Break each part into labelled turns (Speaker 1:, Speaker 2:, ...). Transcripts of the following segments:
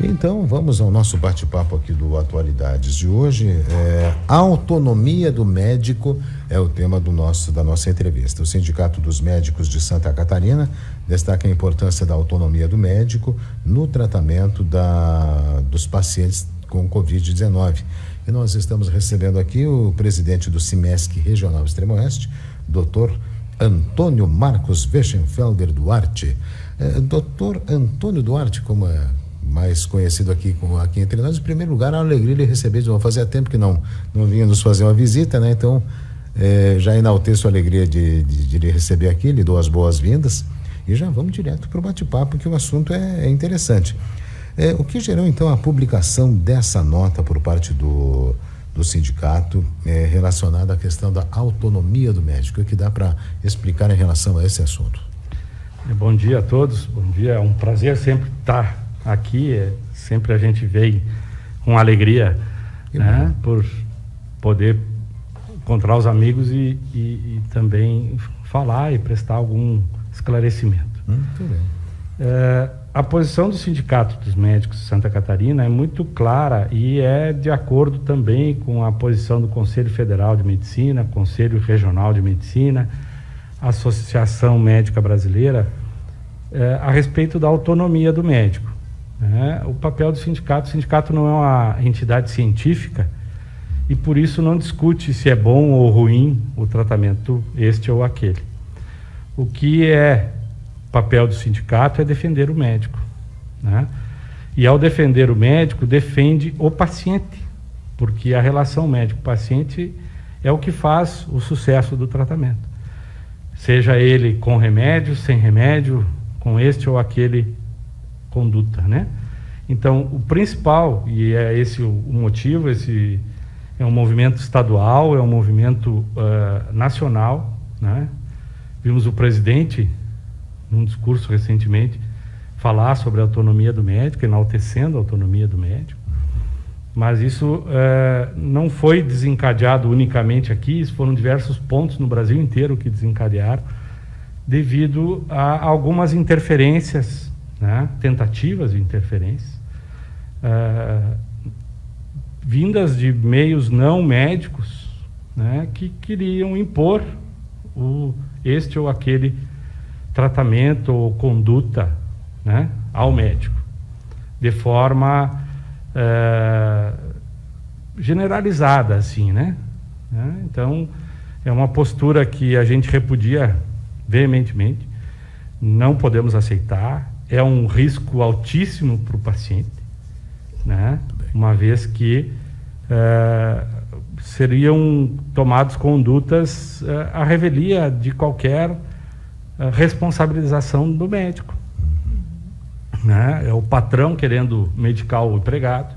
Speaker 1: Então, vamos ao nosso bate-papo aqui do Atualidades de hoje. A autonomia do médico é o tema da nossa entrevista. O Sindicato dos Médicos de Santa Catarina destaca a importância da autonomia do médico no tratamento dos pacientes com Covid-19. E nós estamos recebendo aqui o presidente do CIMESC Regional Extremo Oeste, Dr. Antônio Marcos Weschenfelder Duarte. Dr. Antônio Duarte, como é mais conhecido aqui entre nós, em primeiro lugar, é uma alegria lhe receber. Fazia tempo que não vinha nos fazer uma visita, né? Então, já enalteço a alegria de lhe receber aqui, lhe dou as boas-vindas e já vamos direto para o bate-papo, que o assunto é interessante. O que gerou, então, a publicação dessa nota por parte do sindicato relacionada à questão da autonomia do médico? O que dá para explicar em relação a esse assunto?
Speaker 2: Bom dia a todos, bom dia, é um prazer sempre estar aqui, sempre a gente vem com alegria, né, por poder encontrar os amigos e também falar e prestar algum esclarecimento.
Speaker 1: Muito bem.
Speaker 2: A posição do Sindicato dos Médicos de Santa Catarina é muito clara e é de acordo também com a posição do Conselho Federal de Medicina, Conselho Regional de Medicina, Associação Médica Brasileira, a respeito da autonomia do médico. O papel do sindicato, o sindicato não é uma entidade científica e por isso não discute se é bom ou ruim o tratamento este ou aquele. O que é papel do sindicato é defender o médico, né? E ao defender o médico, defende o paciente, porque a relação médico-paciente é o que faz o sucesso do tratamento, seja ele com remédio, sem remédio, com este ou aquele conduta, né? Então, o principal, e é esse o motivo, esse é um movimento estadual, é um movimento nacional, né? Vimos o presidente, num discurso recentemente, falar sobre a autonomia do médico, enaltecendo a autonomia do médico, mas isso não foi desencadeado unicamente aqui, foram diversos pontos no Brasil inteiro que desencadearam, devido a algumas interferências, né, tentativas de interferências, vindas de meios não médicos, né, que queriam impor este ou aquele tratamento ou conduta, né, ao médico, de forma generalizada, assim, né? Então, é uma postura que a gente repudia veementemente, não podemos aceitar, é um risco altíssimo para o paciente, né? Uma vez que seriam tomadas condutas à revelia de qualquer responsabilização do médico, né? É o patrão querendo medicar o empregado,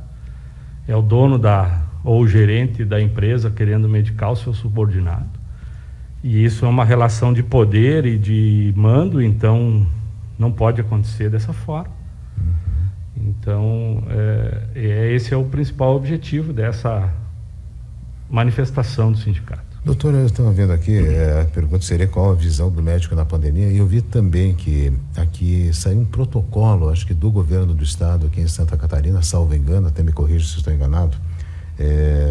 Speaker 2: é o dono ou o gerente da empresa querendo medicar o seu subordinado. E isso é uma relação de poder e de mando, então não pode acontecer dessa forma. Então, esse é o principal objetivo dessa manifestação do sindicato.
Speaker 1: Doutor, eu estava vendo aqui, a pergunta seria qual a visão do médico na pandemia, e eu vi também que aqui saiu um protocolo, acho que do governo do estado aqui em Santa Catarina, salvo engano, até me corrija se estou enganado,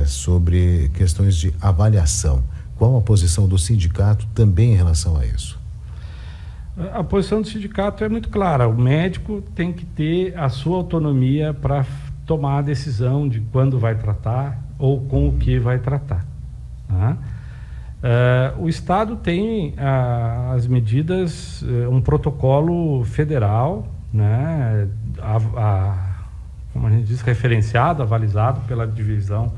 Speaker 1: sobre questões de avaliação. Qual a posição do sindicato também em relação a isso?
Speaker 2: A posição do sindicato é muito clara. O médico tem que ter a sua autonomia para tomar a decisão de quando vai tratar ou com o que vai tratar, tá? O Estado tem as medidas, um protocolo federal, né, como a gente diz, referenciado, avalizado pela Divisão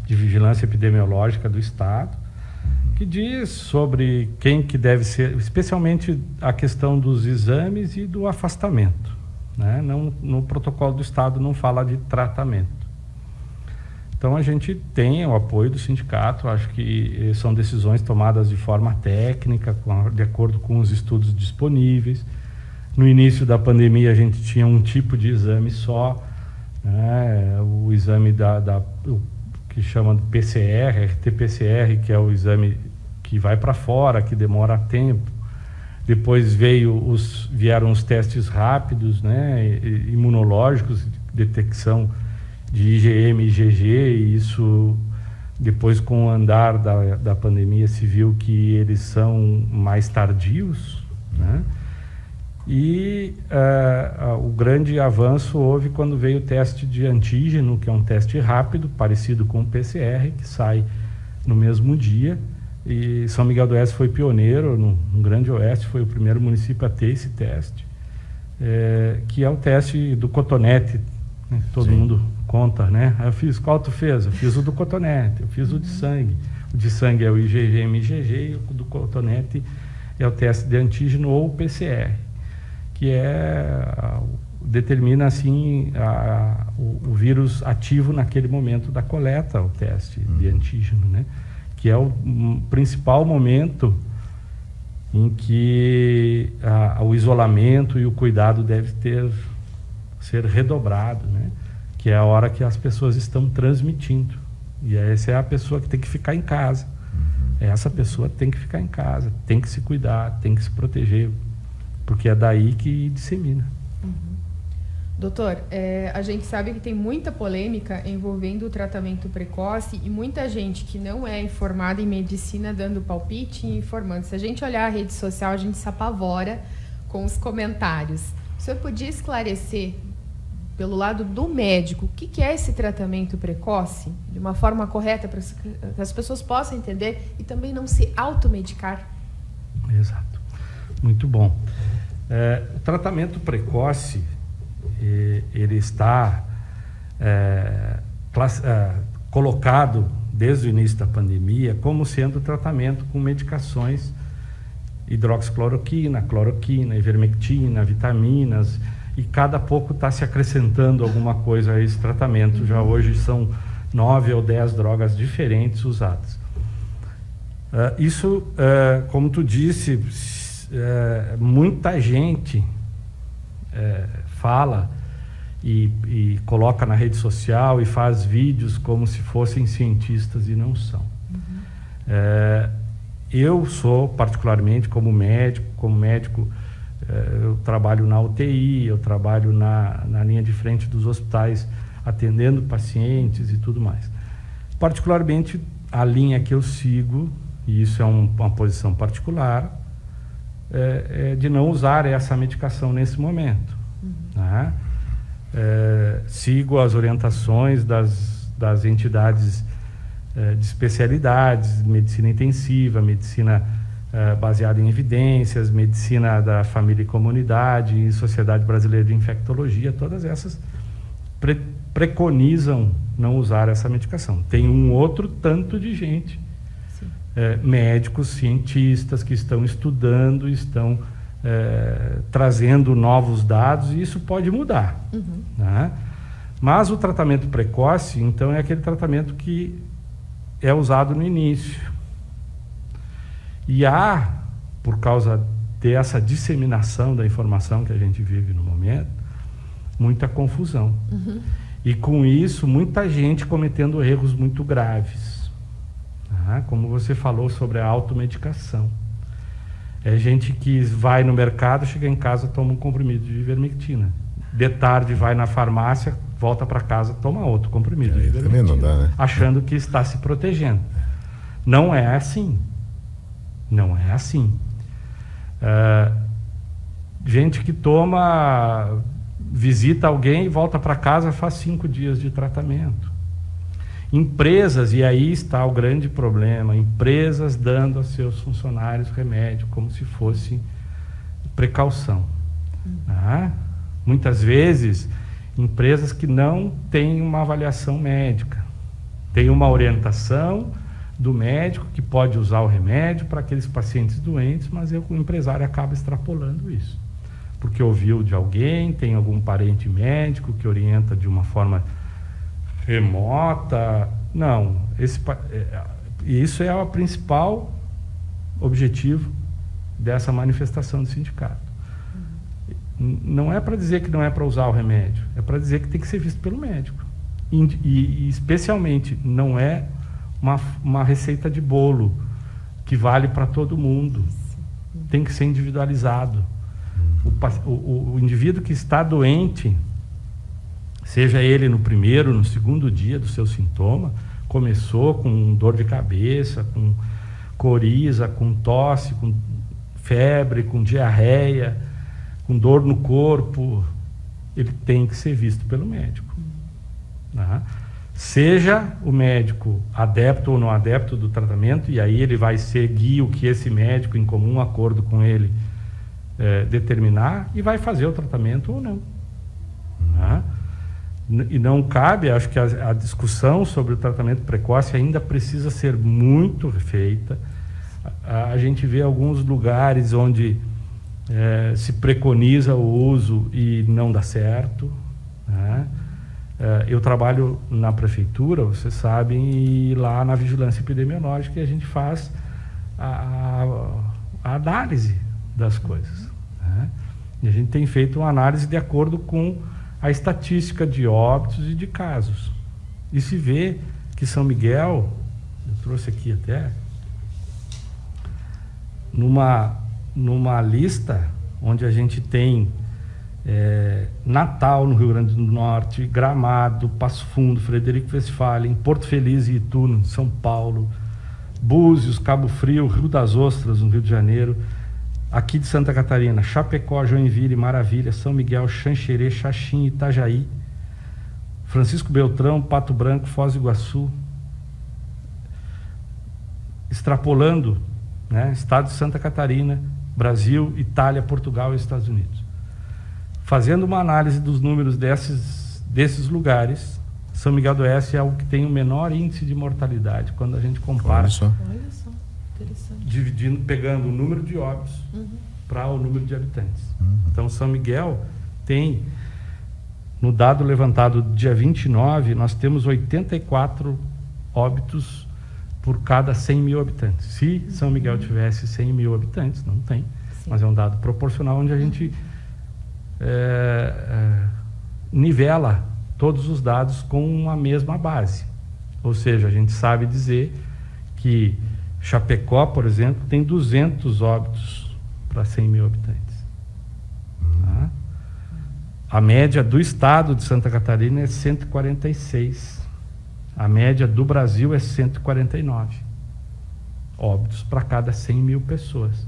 Speaker 2: de Vigilância Epidemiológica do Estado, que diz sobre quem que deve ser, especialmente a questão dos exames e do afastamento, né? No protocolo do Estado não fala de tratamento. Então a gente tem o apoio do sindicato, acho que são decisões tomadas de forma técnica, de acordo com os estudos disponíveis. No início da pandemia a gente tinha um tipo de exame só, né? O exame que chama de PCR, RT-PCR, que é o exame que vai para fora, que demora tempo. Depois vieram os testes rápidos, né, imunológicos, detecção de IgM e IgG, e isso depois, com o andar da pandemia, se viu que eles são mais tardios, né? E o grande avanço houve quando veio o teste de antígeno, que é um teste rápido, parecido com o PCR, que sai no mesmo dia. E São Miguel do Oeste foi pioneiro, no Grande Oeste, foi o primeiro município a ter esse teste, que é o teste do cotonete, né? Todo
Speaker 1: Sim.
Speaker 2: mundo conta, né? Eu fiz, qual tu fez? Eu fiz o do cotonete, eu fiz o de sangue. O de sangue é o IgM e IgG, e o do cotonete é o teste de antígeno ou PCR, que determina assim o vírus ativo naquele momento da coleta, o teste de antígeno, né? Que é o principal momento em que o isolamento e o cuidado deve ser redobrado, né? Que é a hora que as pessoas estão transmitindo. E essa é a pessoa que tem que ficar em casa. Essa pessoa tem que ficar em casa, tem que se cuidar, tem que se proteger, porque é daí que dissemina.
Speaker 3: Doutor, a gente sabe que tem muita polêmica envolvendo o tratamento precoce e muita gente que não é informada em medicina dando palpite e informando. Se a gente olhar a rede social, a gente se apavora com os comentários. O senhor podia esclarecer, pelo lado do médico, o que é esse tratamento precoce, de uma forma correta, para que as pessoas possam entender e também não se automedicar?
Speaker 2: Exato. Muito bom. O tratamento precoce, ele está colocado desde o início da pandemia como sendo tratamento com medicações, hidroxicloroquina, cloroquina, ivermectina, vitaminas, e cada pouco está se acrescentando alguma coisa a esse tratamento. Já hoje são 9 ou 10 drogas diferentes usadas. Isso, como tu disse, muita gente fala e coloca na rede social e faz vídeos como se fossem cientistas e não são. Eu sou, particularmente, como médico, eu trabalho na UTI, eu trabalho na linha de frente dos hospitais, atendendo pacientes e tudo mais. Particularmente, a linha que eu sigo, e isso é uma posição particular, é de não usar essa medicação nesse momento. Né? Sigo as orientações das entidades de especialidades, medicina intensiva, medicina baseada em evidências, medicina da família e comunidade, Sociedade Brasileira de Infectologia, todas essas preconizam não usar essa medicação. Tem um outro tanto de gente, médicos, cientistas que estão estudando, estão trazendo novos dados, e isso pode mudar. Né? Mas o tratamento precoce, então, é aquele tratamento que é usado no início. E por causa dessa disseminação da informação que a gente vive no momento, muita confusão. E com isso, muita gente cometendo erros muito graves. Como você falou sobre a automedicação. É gente que vai no mercado, chega em casa, toma um comprimido de ivermectina. De tarde vai na farmácia, volta para casa, toma outro comprimido de ivermectina.
Speaker 1: Também não dá, né?
Speaker 2: Achando que está se protegendo. Não é assim. Não é assim. Gente que visita alguém e volta para casa, faz 5 dias de tratamento. Empresas, e aí está o grande problema, empresas dando a seus funcionários remédio como se fosse precaução. Muitas vezes, empresas que não têm uma avaliação médica, têm uma orientação do médico que pode usar o remédio para aqueles pacientes doentes, mas o empresário acaba extrapolando isso. Porque ouviu de alguém, tem algum parente médico que orienta de uma forma remota. Não, isso é o principal objetivo dessa manifestação do sindicato. Não é para dizer que não é para usar o remédio, é para dizer que tem que ser visto pelo médico. E especialmente, não é uma receita de bolo que vale para todo mundo. Tem que ser individualizado. O indivíduo que está doente, Seja ele no primeiro, no segundo dia do seu sintoma, começou com dor de cabeça, com coriza, com tosse, com febre, com diarreia, com dor no corpo, ele tem que ser visto pelo médico. Né? Seja o médico adepto ou não adepto do tratamento, e aí ele vai seguir o que esse médico, em comum acordo com ele, determinar, e vai fazer o tratamento ou não. Né? E não cabe, acho que a discussão sobre o tratamento precoce ainda precisa ser muito feita. A gente vê alguns lugares onde se preconiza o uso e não dá certo. Né? Eu trabalho na prefeitura, vocês sabem, e lá na vigilância epidemiológica a gente faz a análise das coisas. Né? E a gente tem feito uma análise de acordo com a estatística de óbitos e de casos. E se vê que São Miguel, eu trouxe aqui até, numa lista onde a gente tem Natal, no Rio Grande do Norte, Gramado, Passo Fundo, Frederico Westphalen, Porto Feliz e Itu, em São Paulo, Búzios, Cabo Frio, Rio das Ostras, no Rio de Janeiro, aqui de Santa Catarina, Chapecó, Joinville, Maravilha, São Miguel, Xanxerê, Xaxim, Itajaí, Francisco Beltrão, Pato Branco, Foz do Iguaçu, extrapolando, né, estado de Santa Catarina, Brasil, Itália, Portugal e Estados Unidos. Fazendo uma análise dos números desses lugares, São Miguel do Oeste é o que tem o menor índice de mortalidade quando a gente compara.
Speaker 3: Olha só, interessante.
Speaker 2: Dividindo, pegando o número de óbitos para o número de habitantes. Então, São Miguel tem, no dado levantado dia 29, nós temos 84 óbitos por cada 100 mil habitantes. Se São Miguel tivesse 100 mil habitantes, não tem, sim, mas é um dado proporcional onde a gente nivela todos os dados com a mesma base. Ou seja, a gente sabe dizer que Chapecó, por exemplo, tem 200 óbitos para 100 mil habitantes. Tá? A média do estado de Santa Catarina é 146. A média do Brasil é 149 óbitos para cada 100 mil pessoas.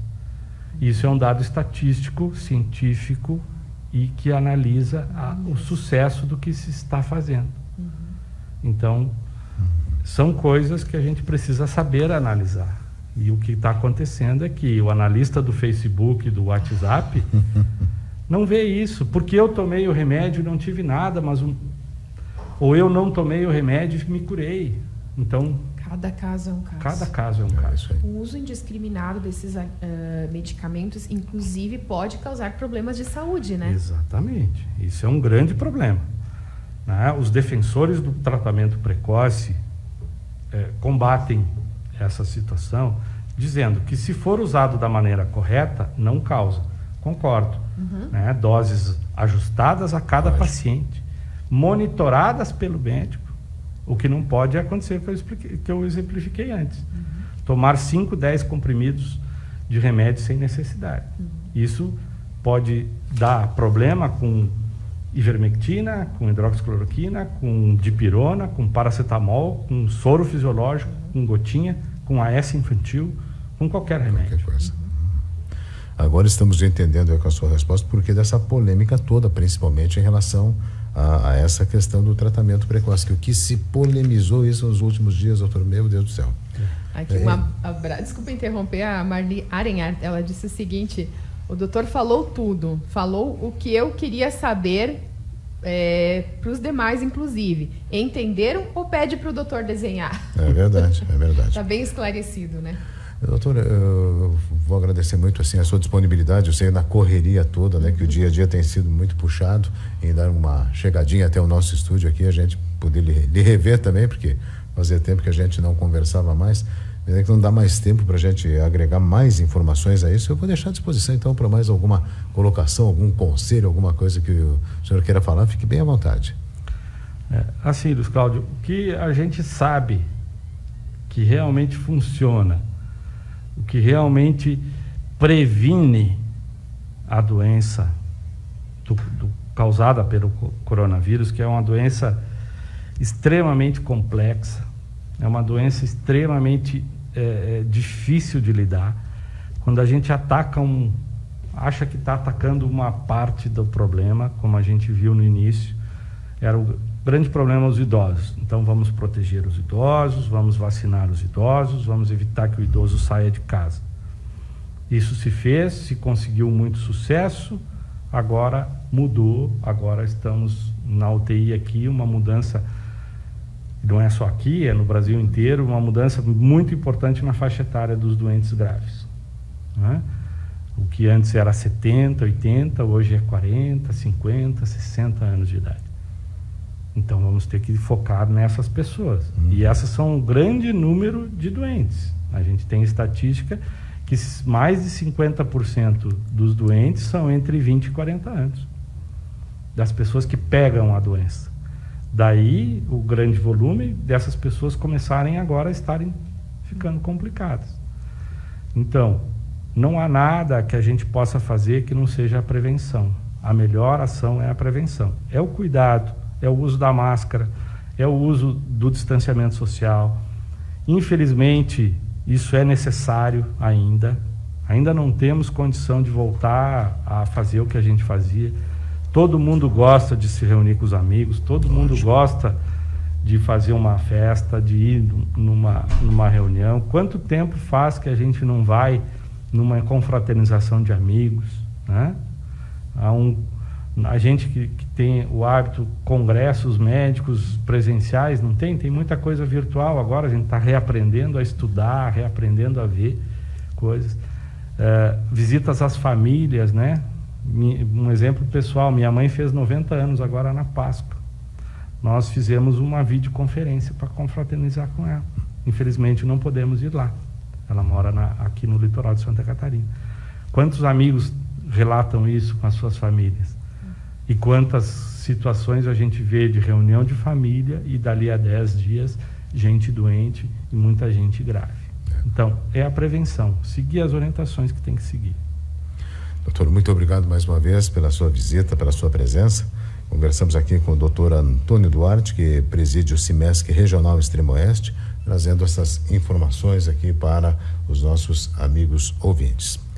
Speaker 2: Isso é um dado estatístico, científico, e que analisa o sucesso do que se está fazendo. Então, são coisas que a gente precisa saber analisar. E o que está acontecendo é que o analista do Facebook, do WhatsApp, não vê isso. Porque eu tomei o remédio e não tive nada, ou eu não tomei o remédio e me curei. Então,
Speaker 3: cada caso é um caso.
Speaker 2: Cada caso é um caso.
Speaker 3: O uso indiscriminado desses medicamentos, inclusive, pode causar problemas de saúde, né?
Speaker 2: Exatamente. Isso é um grande problema. Né? Os defensores do tratamento precoce combatem essa situação, dizendo que se for usado da maneira correta, não causa. Concordo. Né? Doses ajustadas a cada paciente, monitoradas pelo médico. O que não pode acontecer que eu exemplifiquei antes. Tomar 5, 10 comprimidos de remédio sem necessidade. Isso pode dar problema com ivermectina, com hidroxicloroquina, com dipirona, com paracetamol, com soro fisiológico, com gotinha, com AS infantil, com qualquer remédio.
Speaker 1: Qualquer coisa. Agora estamos entendendo com a sua resposta porque dessa polêmica toda, principalmente em relação a essa questão do tratamento precoce, que o que se polemizou isso nos últimos dias, doutor, meu Deus do céu.
Speaker 3: Aqui desculpa interromper, a Marli Arenhart, ela disse o seguinte: o doutor falou tudo, falou o que eu queria saber para os demais, inclusive. Entenderam ou pede para o doutor desenhar?
Speaker 1: É verdade, é verdade.
Speaker 3: Está bem esclarecido, né?
Speaker 1: Doutor, eu vou agradecer muito assim a sua disponibilidade. Eu sei na correria toda, né, que o dia a dia tem sido muito puxado, em dar uma chegadinha até o nosso estúdio aqui, a gente poder lhe rever também, porque fazia tempo que a gente não conversava mais. Que não dá mais tempo para a gente agregar mais informações a isso. Eu vou deixar à disposição então para mais alguma colocação, algum conselho, alguma coisa que o senhor queira falar, fique bem à vontade.
Speaker 2: Assim, Luiz Cláudio, o que a gente sabe que realmente funciona, o que realmente previne a doença causada pelo coronavírus, que é uma doença extremamente complexa, é uma doença extremamente difícil de lidar. Quando a gente acha que está atacando uma parte do problema, como a gente viu no início, era o grande problema os idosos. Então vamos proteger os idosos, vamos vacinar os idosos, vamos evitar que o idoso saia de casa. Isso se fez, se conseguiu muito sucesso, agora mudou, agora estamos na UTI aqui, uma mudança, não é só aqui, é no Brasil inteiro, uma mudança muito importante na faixa etária dos doentes graves, né? O que antes era 70, 80, hoje é 40, 50, 60 anos de idade. Então vamos ter que focar nessas pessoas. E essas são um grande número de doentes. A gente tem estatística que mais de 50% dos doentes são entre 20 e 40 anos. Das pessoas que pegam a doença. Daí o grande volume dessas pessoas começarem agora a estarem ficando complicadas. Então, não há nada que a gente possa fazer que não seja a prevenção. A melhor ação é a prevenção. É o cuidado, é o uso da máscara, é o uso do distanciamento social. Infelizmente, isso é necessário ainda. Ainda não temos condição de voltar a fazer o que a gente fazia. Todo mundo gosta de se reunir com os amigos, todo mundo gosta de fazer uma festa, de ir numa reunião. Quanto tempo faz que a gente não vai numa confraternização de amigos, né? A gente que tem o hábito, congressos médicos presenciais, não tem? Tem muita coisa virtual agora, a gente está reaprendendo a estudar, reaprendendo a ver coisas. Visitas às famílias, né? Um exemplo pessoal, minha mãe fez 90 anos agora na Páscoa. Nós fizemos uma videoconferência para confraternizar com ela. Infelizmente não podemos ir lá. Ela mora aqui no litoral de Santa Catarina. Quantos amigos relatam isso com as suas famílias? E quantas situações a gente vê de reunião de família e dali a 10 dias, gente doente e muita gente grave. Então, é a prevenção, seguir as orientações que tem que seguir.
Speaker 1: Doutor, muito obrigado mais uma vez pela sua visita, pela sua presença. Conversamos aqui com o doutor Antônio Duarte, que preside o CIMESC Regional Extremo Oeste, trazendo essas informações aqui para os nossos amigos ouvintes.